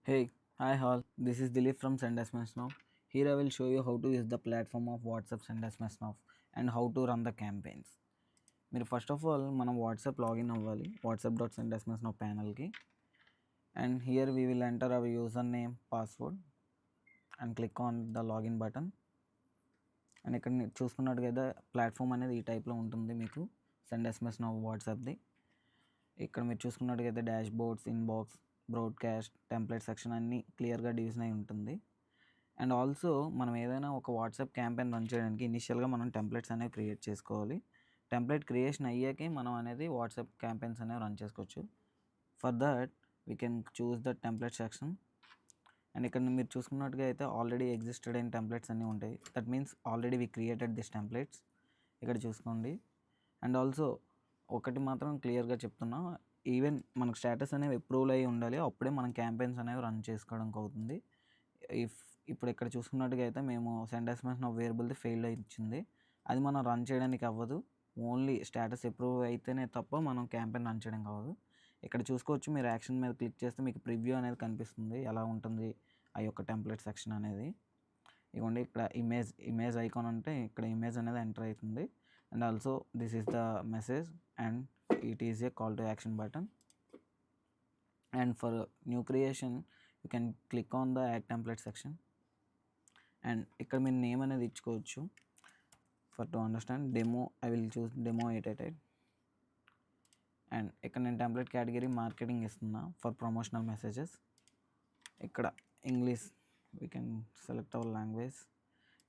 Hey, hi all. This is Dilip from SendSMS Now. Here I will show you how to use the platform of WhatsApp SendSMS Now and how to run the campaigns. మీరు first of all మనం WhatsApp login అవ్వాలి వాట్సాప్.sendSMS Now ప్యానల్కి. And here we will enter our user name password and click on the login button. And ఇక్కడ చూసుకున్నట్టుగా platform అనేది ఈ టైప్లో ఉంటుంది మీకు SendSMS Now వాట్సాప్ది. ఇక్కడ మీరు చూసుకున్నట్టుగా dashboards, inbox, broadcast, template section అన్నీ క్లియర్గా డివిజన్ అయి ఉంటుంది. అండ్ ఆల్సో మనం ఏదైనా ఒక వాట్సాప్ క్యాంపెయిన్ రన్ చేయడానికి ఇనిషియల్గా మనం టెంప్లెట్స్ అనేవి క్రియేట్ చేసుకోవాలి. టెంప్లెట్ క్రియేషన్ అయ్యాకే మనం అనేది వాట్సాప్ క్యాంపెయిన్స్ అనేవి రన్ చేసుకోవచ్చు. For that we can choose the template section. And ఇక్కడ మీరు చూసుకున్నట్టుగా అయితే ఆల్రెడీ ఎగ్జిస్టెడ్ అయిన టెంప్లెట్స్ అన్నీ ఉంటాయి. That means already we created this templates. ఇక్కడ చూసుకోండి. అండ్ ఆల్సో ఒకటి మాత్రం క్లియర్గా చెప్తున్నా, ఈవెన్ మనకు స్టేటస్ అనేవి అప్రూవల్ అయ్యి ఉండాలి, అప్పుడే మనం క్యాంపెయిన్స్ అనేవి రన్ చేసుకోవడానికి అవుతుంది. ఇప్పుడు ఇక్కడ చూసుకున్నట్టుగా అయితే మేము SendSMS Now వేరియబుల్ది ఫెయిల్ అయి ఇచ్చింది, అది మనం రన్ చేయడానికి అవ్వదు. ఓన్లీ స్టేటస్ అప్రూవ్ అయితేనే తప్ప మనం క్యాంపెయిన్ రన్ చేయడానికి అవ్వదు. ఇక్కడ చూసుకోవచ్చు, మీరు యాక్షన్ మీద క్లిక్ చేస్తే మీకు ప్రివ్యూ అనేది కనిపిస్తుంది, ఎలా ఉంటుంది ఆ యొక్క టెంప్లెట్ సెక్షన్ అనేది. ఇవ్వండి, ఇక్కడ ఇమేజ్ ఐకాన్ అంటే ఇక్కడ ఇమేజ్ అనేది ఎంటర్ అవుతుంది. And also this is the message and it is a call to action button. And for new creation you can click on the add template section. And ఇక్కడ మీరు name అనేది ఇచ్చుకోవచ్చు. For to understand demo I will choose demo 888. And ఇక్కడ నేను template category marketing ఇస్తున్నా for promotional messages. ఇక్కడ English we can select hour language.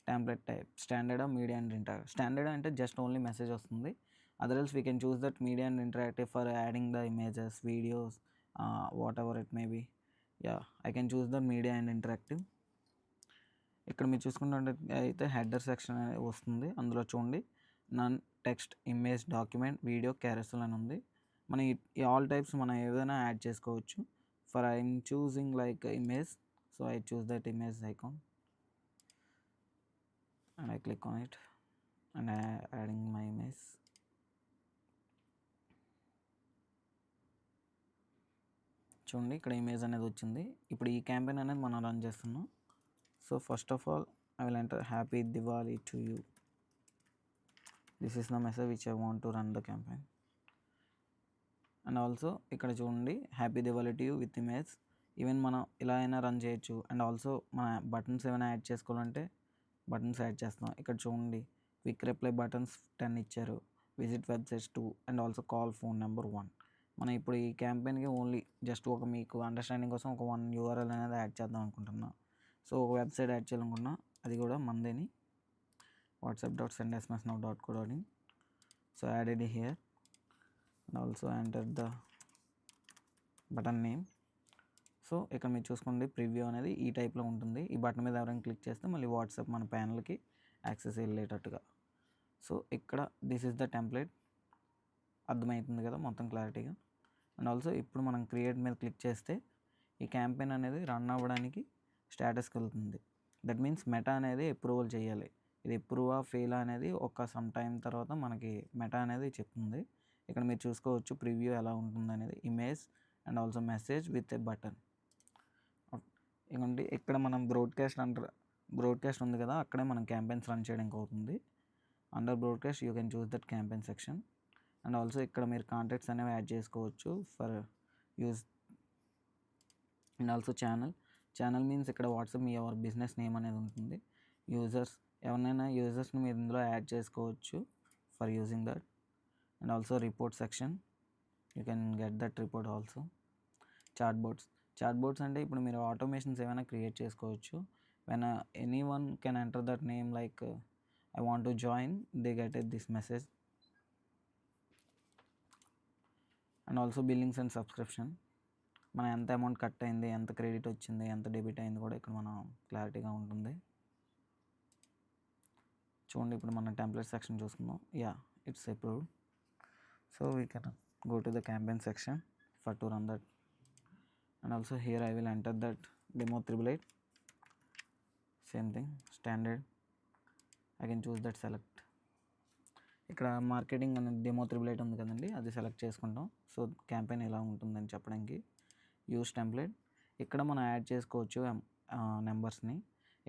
Template type standard, media and interactive. Standard అంటే just only message వస్తుంది. Otherwise we can choose that media and interactive for adding the images, videos, whatever it may be. Yeah, I can choose the media and interactive. ఇక్కడ మీరు చూసుకున్నట్టు అయితే header section అనేది వస్తుంది. అందులో చూడండి, none, text, image, document, video, carousel అని ఉంది. మనం ఈ ఆల్ టైప్స్ మనం ఏదైనా యాడ్ చేసుకోవచ్చు. For I'm choosing like image, so I choose that image icon and I click on it and adding my image. చూడండి, ఇక్కడ ఇమేజ్ అనేది వచ్చింది. ఇప్పుడు ఈ క్యాంపెయిన్ అనేది మనం రన్ చేస్తున్నాం. So first of all I will enter happy Diwali to you. This is the message which I want to run the campaign. And also ఇక్కడ చూడండి, happy Diwali to you with image. Even మనం ఇలా అయినా run చేయొచ్చు. And also మన buttons ఏమైనా add చేసుకోవాలంటే buttons add చేస్తాం. ఇక్కడ చూడండి, క్విక్ రిప్లై బటన్స్ 10 ఇచ్చారు, visit websites 2 and also call phone number 1. మనం ఇప్పుడు ఈ క్యాంపెయిన్కి ఓన్లీ జస్ట్ ఒక మీకు అండర్స్టాండింగ్ కోసం ఒక 1 URL అనేది యాడ్ చేద్దాం అనుకుంటున్నా. సో ఒక వెబ్సైట్ యాడ్ చేయాలనుకున్నా, అది కూడా మందేని, whatsapp.sendsmsnow.co.in. So added here and also enter the button name. So ఇక్కడ మీరు చూసుకోండి, ప్రివ్యూ అనేది ఈ టైప్లో ఉంటుంది. ఈ బటన్ మీద ఎవరైనా క్లిక్ చేస్తే మళ్ళీ వాట్సాప్ మన ప్యానల్కి యాక్సెస్ వెళ్ళేటట్టుగా. సో ఇక్కడ దిస్ ఈస్ ద టెంప్లెట్. అర్థమవుతుంది కదా మొత్తం క్లారిటీగా. అండ్ ఆల్సో ఇప్పుడు మనం క్రియేట్ మీద క్లిక్ చేస్తే ఈ క్యాంపెయిన్ అనేది రన్ అవ్వడానికి స్టేటస్కి వెళ్తుంది. దట్ మీన్స్ మెటా అనేది అప్రూవల్ చేయాలి. ఇది అప్రూవా ఫెయిల్ అనేది ఒక సమ్ టైం తర్వాత మనకి మెటా అనేది చెప్తుంది. ఇక్కడ మీరు చూసుకోవచ్చు ప్రివ్యూ ఎలా ఉంటుంది అనేది, image and also message with a button. ఇవ్వండి, ఇక్కడ మనం బ్రాడ్కాస్ట్ ఉంది కదా, అక్కడే మనం క్యాంపెయిన్స్ రన్ చేయడానికి అవుతుంది. Under broadcast you can choose that campaign section. And also ఇక్కడ మీరు కాంటాక్ట్స్ అనేవి యాడ్ చేసుకోవచ్చు for use. And also channel means ఇక్కడ వాట్సాప్ మీ ఎవరి బిజినెస్ నేమ్ అనేది ఉంటుంది. ఎవరినైనా యూజర్స్ని మీరు ఇందులో యాడ్ చేసుకోవచ్చు for using that. And also report section, you can get that report also. Chat boards అంటే ఇప్పుడు మీరు ఆటోమేషన్స్ ఏమైనా క్రియేట్ చేసుకోవచ్చు. When any one can enter that name like I want to join, they get this message. And also billings and subscription, మన ఎంత amount cut అయింది, ఎంత credit వచ్చింది, ఎంత డెబిట్ అయింది కూడా ఇక్కడ మనం క్లారిటీగా ఉంటుంది. చూడండి, ఇప్పుడు మన టెంప్లెట్ సెక్షన్ చూసుకుందాం. Yeah, it's approved. So we can go to the campaign section for to run that. And also here I will enter that demo 888. Same thing, standard. I can choose that select. ఇక్కడ marketing అనేది demo 888 ఉంది కదండి, అది select చేసుకుంటాం. So campaign ఎలా ఉంటుందని చెప్పడానికి use template. ఇక్కడ మనం యాడ్ చేసుకోవచ్చు నెంబర్స్ని.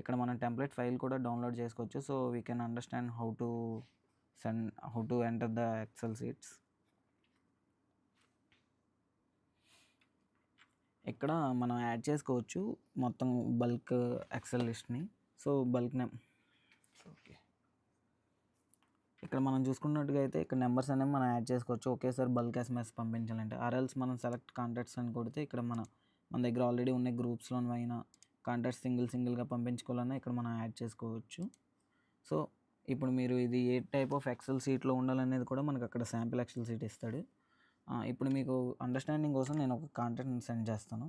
ఇక్కడ మనం టెంప్లెట్ ఫైల్ కూడా డౌన్లోడ్ చేసుకోవచ్చు. So we can understand how to enter the Excel sheets. ఇక్కడ మనం యాడ్ చేసుకోవచ్చు మొత్తం బల్క్ ఎక్సెల్ లిస్ట్ని. సో బల్క్ ఓకే, ఇక్కడ మనం చూసుకున్నట్టుగా అయితే ఇక్కడ నెంబర్స్ అనేవి మనం యాడ్ చేసుకోవచ్చు ఒకేసారి బల్క్ ఎస్ఎంఎస్ పంపించాలంటే. ఆర్ఎల్స్ మనం సెలెక్ట్ కాంటాక్ట్స్ అని కొడితే ఇక్కడ మన దగ్గర ఆల్రెడీ ఉన్న గ్రూప్స్లో అయినా కాంటాక్ట్స్ సింగిల్గా పంపించుకోవాలన్నా ఇక్కడ మనం యాడ్ చేసుకోవచ్చు. సో ఇప్పుడు మీరు ఇది ఏ టైప్ ఆఫ్ ఎక్సెల్ షీట్లో ఉండాలనేది కూడా మనకు అక్కడ శాంపిల్ ఎక్సెల్ షీట్ ఇస్తాడు. ఇప్పుడు మీకు అండర్స్టాండింగ్ కోసం నేను ఒక కాంటాక్ట్ని సెండ్ చేస్తాను.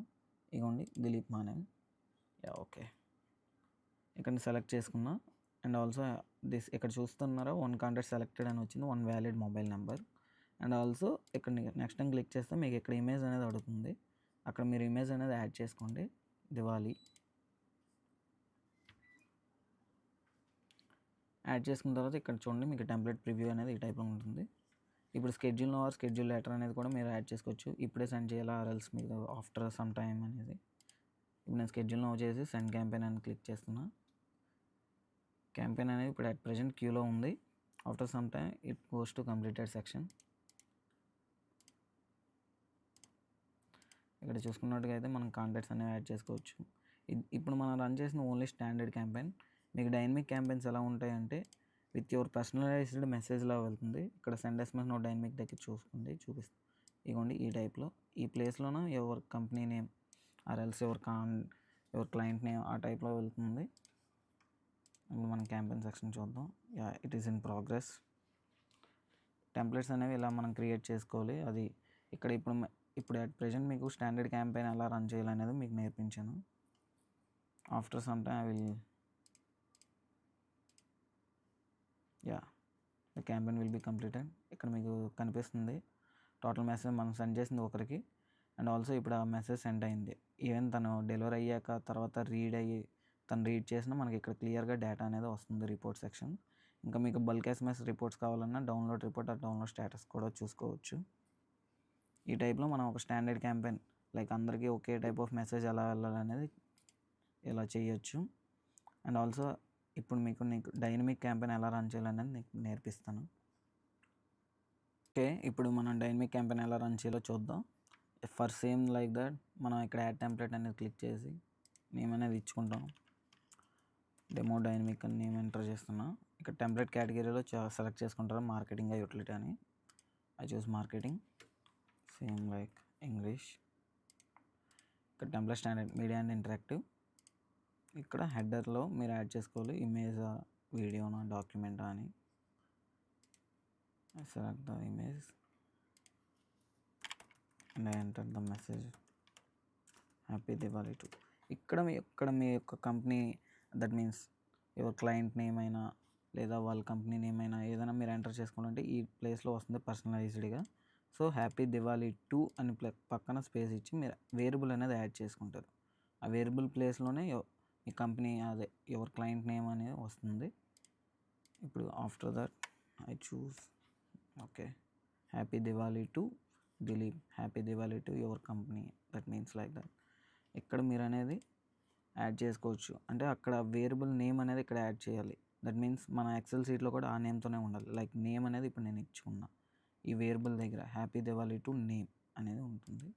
ఇగోండి, దిలీప్ మానేమ్. ఓకే, ఇక్కడ సెలెక్ట్ చేసుకున్నా. అండ్ ఆల్సో ఇక్కడ చూస్తున్నారా, 1 కాంటాక్ట్ సెలెక్టెడ్ అని వచ్చింది, 1 valid mobile number. And also ఇక్కడ నెక్స్ట్ టైం క్లిక్ చేస్తే మీకు ఇక్కడ ఇమేజ్ అనేది అడుగుతుంది. అక్కడ మీరు ఇమేజ్ అనేది యాడ్ చేసుకోండి. దివాళీ యాడ్ చేసుకున్న తర్వాత ఇక్కడ చూడండి మీకు టెంప్లెట్ ప్రివ్యూ అనేది ఈ టైప్లో ఉంటుంది. ఇప్పుడు స్కెడ్యూల్ లెటర్ అనేది కూడా మీరు యాడ్ చేసుకోవచ్చు. ఇప్పుడే సెండ్ చేయాలా ఆర్ఎల్స్ మీకు ఆఫ్టర్ సమ్ టైమ్ అనేది. ఇప్పుడు నేను స్కెడ్యూల్ నో చేసి సెండ్ క్యాంపెయిన్ అని క్లిక్ చేస్తున్నా. క్యాంపెయిన్ అనేది ఇప్పుడు అట్ ప్రెజెంట్ క్యూలో ఉంది. After some time it goes to completed section. ఇక్కడ చూసుకున్నట్టుగా అయితే మనం కాంటాక్ట్స్ అనేవి యాడ్ చేసుకోవచ్చు. ఇప్పుడు మనం రన్ చేసిన ఓన్లీ స్టాండర్డ్ క్యాంపెయిన్. మీకు డైనమిక్ క్యాంపెయిన్స్ ఎలా ఉంటాయంటే విత్ యువర్ పర్సనలైజ్డ్ మెసేజ్లా వెళ్తుంది. ఇక్కడ సెండ్ ఎస్ఎంఎస్ నో డైనమిక్ దగ్గర చూపిస్తుంది. ఇగోండి ఈ టైప్లో ఈ ప్లేస్లోన your company name or else your client name ఆ టైప్లో వెళ్తుంది. ఇప్పుడు మనం క్యాంపెయిన్ సెక్షన్ చూద్దాం. It is in progress. Templates అనేవి ఇలా మనం క్రియేట్ చేసుకోవాలి. అది ఇక్కడ ఇప్పుడు అట్ ప్రెజెంట్ మీకు స్టాండర్డ్ క్యాంపెయిన్ ఎలా రన్ చేయాలనేది మీకు నేర్పించాను. After some time I will the campaign will be completed. ఇక్కడ మీకు కనిపిస్తుంది టోటల్ మెసేజ్ మనం సెండ్ చేసింది ఒకరికి. అండ్ ఆల్సో ఇప్పుడు ఆ మెసేజ్ సెండ్ అయింది. ఈవెన్ తను డెలివరీ అయ్యాక తర్వాత తను రీడ్ చేసినా మనకి ఇక్కడ క్లియర్గా డేటా అనేది వస్తుంది రిపోర్ట్ సెక్షన్. ఇంకా మీకు బల్క్ ఎస్ఎంఎస్ రిపోర్ట్స్ కావాలన్నా డౌన్లోడ్ రిపోర్ట్ ఆ డౌన్లోడ్ స్టేటస్ కూడా చూసుకోవచ్చు. ఈ టైప్లో మనం ఒక స్టాండర్డ్ క్యాంపెయిన్ లైక్ అందరికీ ఒకే టైప్ ఆఫ్ మెసేజ్ ఎలా వెళ్ళాలనేది ఇలా చేయొచ్చు. అండ్ ఆల్సో ఇప్పుడు నీకు డైనమిక్ క్యాంపెయిన్ ఎలా రన్ చేయాలనేది నీకు నేర్పిస్తాను. ఓకే, ఇప్పుడు మనం డైనమిక్ క్యాంపెయిన్ ఎలా రన్ చేయాలో చూద్దాం. ఫర్ సేమ్ లైక్ దట్ మనం ఇక్కడ యాడ్ టెంప్లెట్ అనేది క్లిక్ చేసి నేమ్ అనేది ఇచ్చుకుంటాం. డెమో డైనమిక్ అని నేమ్ ఎంటర్ చేస్తున్నా. ఇక్కడ టెంప్లెట్ కేటగిరీలో సెలెక్ట్ చేసుకుంటారు మార్కెటింగ్ యూటిలిటీ అని. I choose marketing. Same like English. ఇక్కడ template standard media and interactive. ఇక్కడ హెడర్లో మీరు యాడ్ చేసుకోవాలి ఇమేజా వీడియోనా డాక్యుమెంటా అని. I select the image and I enter the message happy Diwali to. ఇక్కడ మీ యొక్క company that means your client name అయినా లేదా వాళ్ళ కంపెనీ నేమ్ అయినా ఏదైనా మీరు ఎంటర్ చేసుకోవాలంటే ఈ ప్లేస్లో వస్తుంది పర్సనలైజ్డ్గా. సో హ్యాపీ దివాళీ టు అని పక్కన స్పేస్ ఇచ్చి మీరు వేరియబుల్ అనేది యాడ్ చేసుకుంటారు. ఆ వేరియబుల్ ప్లేస్లోనే మీ కంపెనీ అదే యువర్ క్లయింట్ నేమ్ అనేది వస్తుంది. ఇప్పుడు after that I choose okay happy Diwali to Dilip, happy Diwali to your company, that means like that. ఇక్కడ మీరు అనేది యాడ్ చేసుకోవచ్చు. అంటే అక్కడ వేరియబుల్ నేమ్ అనేది ఇక్కడ యాడ్ చేయాలి. దట్ మీన్స్ మన ఎక్సెల్ షీట్లో కూడా ఆ నేమ్తోనే ఉండాలి. లైక్ నేమ్ అనేది ఇప్పుడు నేను ఇచ్చుకున్నా. ఈ వేరియబుల్ దగ్గర హ్యాపీ దివాళీ టు నేమ్ అనేది ఉంటుంది.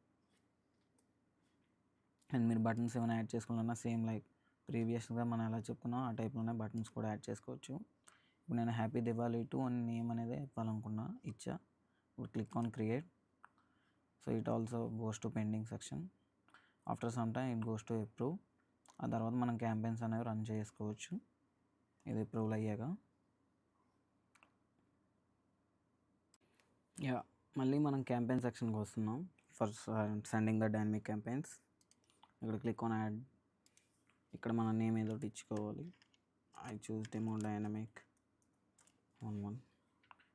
అండ్ మీరు బటన్స్ ఏమైనా యాడ్ చేసుకోవాలన్నా సేమ్ లైక్ ప్రీవియస్గా మనం ఎలా చెప్పుకున్నాం ఆ టైప్లోనే బటన్స్ కూడా యాడ్ చేసుకోవచ్చు. ఇప్పుడు నేను హ్యాపీ దివాళీ టు అని నేమ్ అనేది ఇవ్వాలనుకున్నా, ఇచ్చా. ఇప్పుడు click on create. So it also goes to pending section. After some time it goes to approve. ఆ తర్వాత మనం క్యాంపెయిన్స్ అనేవి రన్ చేసుకోవచ్చు ఇది అప్రూవల్ అయ్యాక. మళ్ళీ మనం క్యాంపెయిన్ సెక్షన్కి వస్తున్నాం. For sending the dynamic campaigns. ఇక్కడ క్లిక్ ఆన్ యాడ్. ఇక్కడ మన నేమ్ ఏదో ఇచ్చుకోవాలి. I choose demo dynamic 1.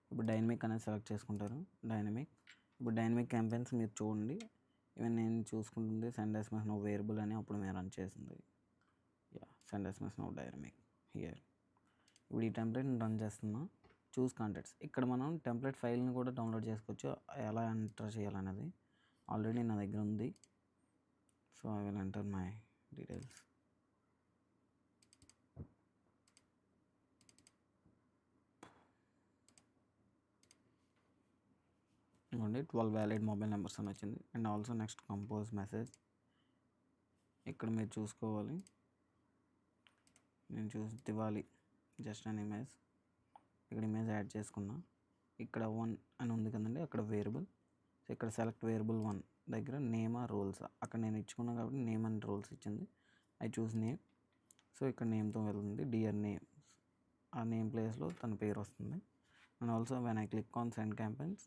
ఇప్పుడు డైనమిక్ అనేది సెలెక్ట్ చేసుకుంటారు. ఇప్పుడు డైనమిక్ క్యాంపెయిన్స్ మీరు చూడండి. ఈవెన్ నేను చూసుకుంటుంది సెండ్ ఎస్ఎంఎస్ నో వేరియబుల్ అని అప్పుడు మేము రన్ చేసింది. Send SMS no dynamic here. ఇప్పుడు ఈ టెంప్లెట్ రన్ చేస్తున్నా. Choose contacts. ఇక్కడ మనం టెంప్లెట్ ఫైల్ని కూడా డౌన్లోడ్ చేసుకోవచ్చు. ఎలా ఎంటర్ చేయాలనేది ఆల్రెడీ నా దగ్గర ఉంది. So I will enter my details. ఇవ్వండి 12 వ్యాలిడ్ మొబైల్ నెంబర్స్ అని వచ్చింది. And also next compose message ఇక్కడ మీరు చూసుకోవాలి. నేను దివాలి జస్ట్ అన్ ఇమేజ్, ఇక్కడ ఇమేజ్ యాడ్ చేసుకున్నా. ఇక్కడ 1 అని ఉంది కదండి, అక్కడ వేరియబుల్. సో ఇక్కడ సెలెక్ట్ వేరియబుల్ 1 దగ్గర నేమ్ ఆర్ రోల్స్, అక్కడ నేను ఇచ్చుకున్నాను కాబట్టి నేమ్ అండ్ రోల్స్ ఇచ్చింది. I choose name. సో ఇక్కడ నేమ్తో వెళ్తుంది, డియర్ నేమ్. ఆ నేమ్ ప్లేస్లో తన పేరు వస్తుంది. And also when I click on send campaigns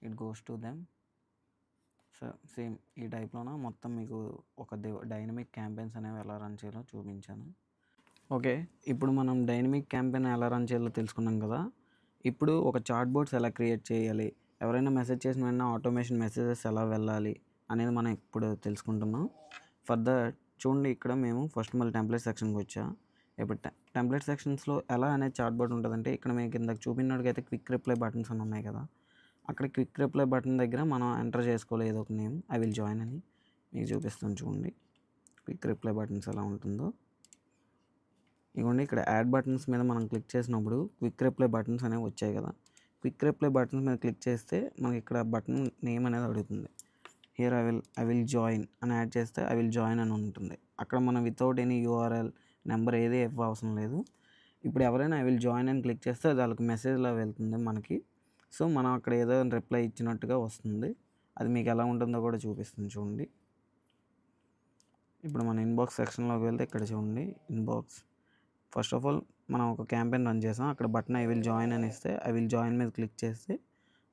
it goes to them. So same ఈ టైప్లోన మొత్తం మీకు ఒక డైనమిక్ క్యాంపెయిన్స్ అనేవి ఎలా రన్ చేయాలో చూపించాను. ఓకే, ఇప్పుడు మనం డైనమిక్ క్యాంపెయిన్ ఎలా రన్ చేయాలో తెలుసుకున్నాం కదా. ఇప్పుడు ఒక చాట్ బోర్డ్స్ ఎలా క్రియేట్ చేయాలి, ఎవరైనా మెసేజ్ చేసిన వెంటనే ఆటోమేషన్ మెసేజెస్ ఎలా వెళ్ళాలి అనేది మనం ఇప్పుడు తెలుసుకుంటున్నాం. ఫర్ దట్ చూడండి, ఇక్కడ మేము ఫస్ట్ మళ్ళీ టెంప్లెట్ సెక్షన్కి వచ్చా. ఇప్పుడు టెంప్లెట్ సెక్షన్స్లో ఎలా అనేది చాట్ బోర్డ్ ఉంటుందంటే, ఇక్కడ మీకు ఇందాక చూపినట్టుగైతే క్విక్ రిప్లై బటన్స్ అని ఉన్నాయి కదా, అక్కడ క్విక్ రిప్లై బటన్ దగ్గర మనం ఎంటర్ చేసుకోవాలి ఏదో ఒక నేమ్. ఐ విల్ జాయిన్ అని మీకు చూపిస్తాను చూడండి, క్విక్ రిప్లై బటన్స్ ఎలా ఉంటుందో. ఇదిగోండి, ఇక్కడ యాడ్ బటన్స్ మీద మనం క్లిక్ చేసినప్పుడు క్విక్ రిప్లై బటన్స్ అనేవి వచ్చాయి కదా. క్విక్ రిప్లై బటన్స్ మీద క్లిక్ చేస్తే మనకి ఇక్కడ బటన్ నేమ్ అనేది అడుగుతుంది. హియర్ ఐ విల్ జాయిన్ అని యాడ్ చేస్తే ఐ విల్ జాయిన్ అని ఉంటుంది. అక్కడ మనం వితౌట్ ఎనీ యూఆర్ఎల్ నెంబర్ ఏది అవసరం లేదు. ఇప్పుడు ఎవరైనా ఐ విల్ జాయిన్ అని క్లిక్ చేస్తే అది వాళ్ళకి మెసేజ్లా వెళ్తుంది మనకి. సో మనం అక్కడ ఏదో రిప్లై ఇచ్చినట్టుగా వస్తుంది. అది మీకు ఎలా ఉంటుందో కూడా చూపిస్తుంది చూడండి. ఇప్పుడు మన ఇన్బాక్స్ సెక్షన్లోకి వెళ్తే ఇక్కడ చూడండి, ఇన్బాక్స్. ఫస్ట్ ఆఫ్ ఆల్ మనం ఒక క్యాంపెయిన్ రన్ చేసాం, అక్కడ బటన్ ఐ విల్ జాయిన్ అని ఇస్తే ఐ విల్ జాయిన్ మీద క్లిక్ చేస్తే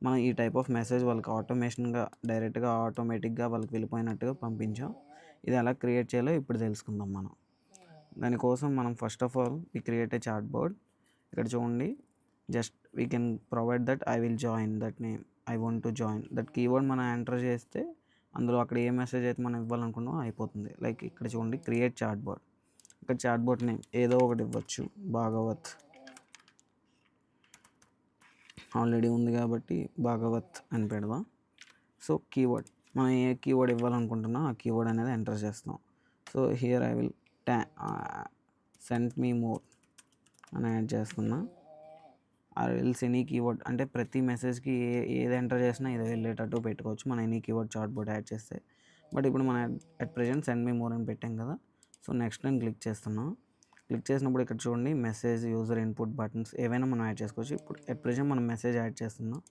మనం ఈ టైప్ ఆఫ్ మెసేజ్ వాళ్ళకి ఆటోమేషన్గా డైరెక్ట్గా ఆటోమేటిక్గా వాళ్ళకి వెళ్ళిపోయినట్టుగా పంపించాం. ఇది ఎలా క్రియేట్ చేయాలో ఇప్పుడు తెలుసుకుందాం మనం. దానికోసం మనం first of all we create a chat board. ఇక్కడ చూడండి, just we can provide that I will join that name, I want to join that keyword మనం ఎంటర్ చేస్తే అందులో అక్కడ ఏ మెసేజ్ అయితే మనం ఇవ్వాలనుకున్నామో అయిపోతుంది. లైక్ ఇక్కడ చూడండి, క్రియేట్ చాట్ బోర్డ్. ఇక్కడ చాట్ బోర్డ్ నేమ్ ఏదో ఒకటి ఇవ్వచ్చు, భాగవత్. ఆల్రెడీ ఉంది కాబట్టి భాగవత్ అని పెడదాం. సో కీవర్డ్ మనం ఏ కీవర్డ్ ఇవ్వాలనుకుంటున్నా ఆ కీవర్డ్ అనేది ఎంటర్ చేస్తాం. So here I will send me more అని యాడ్ చేస్తున్నా. ఆర్ ఎల్స్ ఎనీ కీవర్డ్, అంటే ప్రతి మెసేజ్కి ఏది ఎంటర్ చేసినా ఇది వెళ్ళేటట్టు పెట్టుకోవచ్చు మనం any keyword chat board add చేస్తే. బట్ ఇప్పుడు మనం at present send me more అని పెట్టాం కదా. సో నెక్స్ట్ నేను క్లిక్ చేస్తున్నాను. క్లిక్ చేసినప్పుడు ఇక్కడ చూడండి, మెసేజ్, యూజర్ ఇన్పుట్, బటన్స్ ఏవైనా మనం యాడ్ చేసుకోవచ్చు. ఇప్పుడు ఎట్ ప్రెజెంట్ మనం మెసేజ్ యాడ్ చేస్తున్నాం.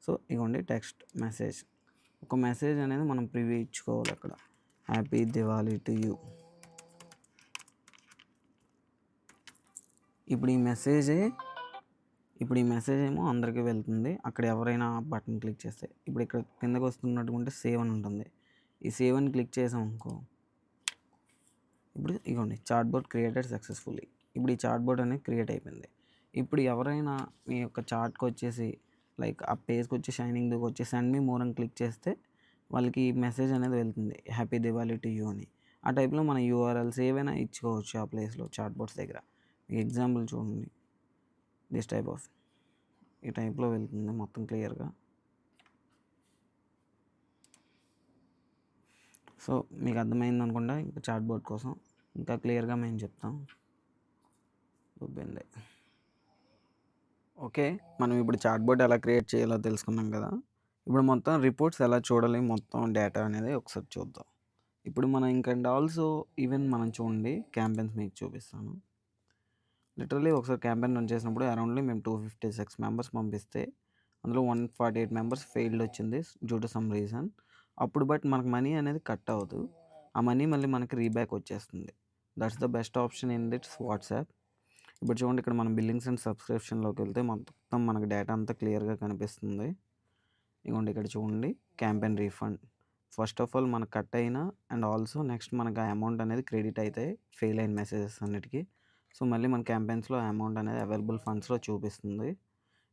సో ఇగోండి టెక్స్ట్ మెసేజ్. ఒక మెసేజ్ అనేది మనం ప్రివ్యూ ఇచ్చుకోవాలి అక్కడ, హ్యాపీ దివాళీ టు యూ. ఇప్పుడు ఈ మెసేజ్ ఏమో అందరికీ వెళ్తుంది. అక్కడ ఎవరైనా బటన్ క్లిక్ చేస్తే ఇప్పుడు ఇక్కడ కిందకు వస్తున్నట్టుకుంటే సేవ్ అని ఉంటుంది. ఈ సేవ్ అని క్లిక్ చేసాం అనుకో, ఇప్పుడు ఇగోండి చాట్ బోర్డ్ క్రియేటెడ్ సక్సెస్ఫుల్లీ. ఇప్పుడు ఈ చాట్ బోర్డ్ అనేది క్రియేట్ అయిపోయింది. ఇప్పుడు ఎవరైనా మీ యొక్క చాట్కి వచ్చేసి లైక్ ఆ పేజ్కి వచ్చి షైనింగ్కి వచ్చి సెండ్ మీ మోర్ అని క్లిక్ చేస్తే వాళ్ళకి మెసేజ్ అనేది వెళ్తుంది, హ్యాపీ దివాళీ టు యూ అని. ఆ టైప్లో మన యూఆర్ఎల్స్ ఏవైనా ఇచ్చుకోవచ్చు ఆ ప్లేస్లో చాట్ బోర్డ్స్ దగ్గర. ఎగ్జాంపుల్ చూడండి, దిస్ టైప్ ఆఫ్ ఈ టైప్లో వెళ్తుంది మొత్తం క్లియర్గా. సో మీకు అర్థమైంది అనుకుంటా. ఇంకా చాట్ బోర్డ్ కోసం ఇంకా క్లియర్గా మేము చెప్తాం. చూపింది. ఓకే, మనం ఇప్పుడు చాట్ బోర్డ్ ఎలా క్రియేట్ చేయాలో తెలుసుకున్నాం కదా. ఇప్పుడు మొత్తం రిపోర్ట్స్ ఎలా చూడాలి, మొత్తం డేటా అనేది ఒకసారి చూద్దాం. ఇప్పుడు మనం ఇంకా ఆల్సో ఈవెన్ మనం చూడండి క్యాంపెయిన్స్ మీకు చూపిస్తాను. లిటరలీ ఒకసారి క్యాంపెయిన్ రన్ చేసినప్పుడు అరౌండ్లీ మేము 256 మెంబర్స్ పంపిస్తే అందులో 148 మెంబర్స్ ఫెయిల్డ్ వచ్చింది డ్యూ టు సమ్ రీజన్. అప్పుడు బట్ మనకు మనీ అనేది కట్ అవ్వదు, ఆ మనీ మళ్ళీ మనకి రీబ్యాక్ వచ్చేస్తుంది. That's the best option in this WhatsApp. ఇప్పుడు చూడండి, ఇక్కడ మనం బిల్లింగ్స్ అండ్ సబ్స్క్రిప్షన్లోకి వెళ్తే మొత్తం మనకు డేటా అంతా క్లియర్గా కనిపిస్తుంది. ఇదిగోండి ఇక్కడ చూడండి, campaign refund. First of all మనకు కట్ అయినా అండ్ ఆల్సో నెక్స్ట్ మనకు ఆ అమౌంట్ అనేది క్రెడిట్ అవుతాయి ఫెయిల్ అయిన మెసేజెస్ అన్నిటికీ. సో మళ్ళీ మన క్యాంపెయిన్స్లో అమౌంట్ అనేది అవైలబుల్ ఫండ్స్లో చూపిస్తుంది.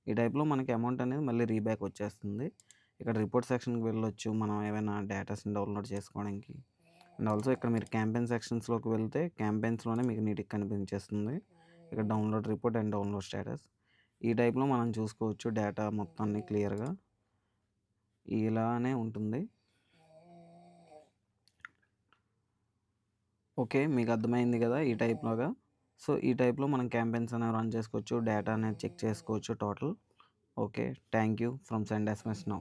ఈ టైప్లో మనకి అమౌంట్ అనేది మళ్ళీ రీబ్యాక్ వచ్చేస్తుంది. ఇక్కడ రిపోర్ట్ సెక్షన్కి వెళ్ళొచ్చు మనం ఏమైనా డేటాస్ని డౌన్లోడ్ చేసుకోవడానికి. అండ్ ఆల్సో ఇక్కడ మీరు క్యాంపెయిన్ సెక్షన్స్లోకి వెళ్తే క్యాంపెయిన్స్లోనే మీకు నీట్గా కనిపించేస్తుంది ఇక్కడ download report and download status. ఈ టైప్లో మనం చూసుకోవచ్చు డేటా మొత్తాన్ని ఓకే. మీకు అర్థమైంది గదా! ఈ టైప్‌లాగా. సో, ఈ టైప్‌లో మనం క్యాంపెయిన్స్ అనేవి రన్ చేసుకోవచ్చు. డేటా అనేది చెక్ చేసుకోవచ్చు total. Okay. Thank you from send SMS now.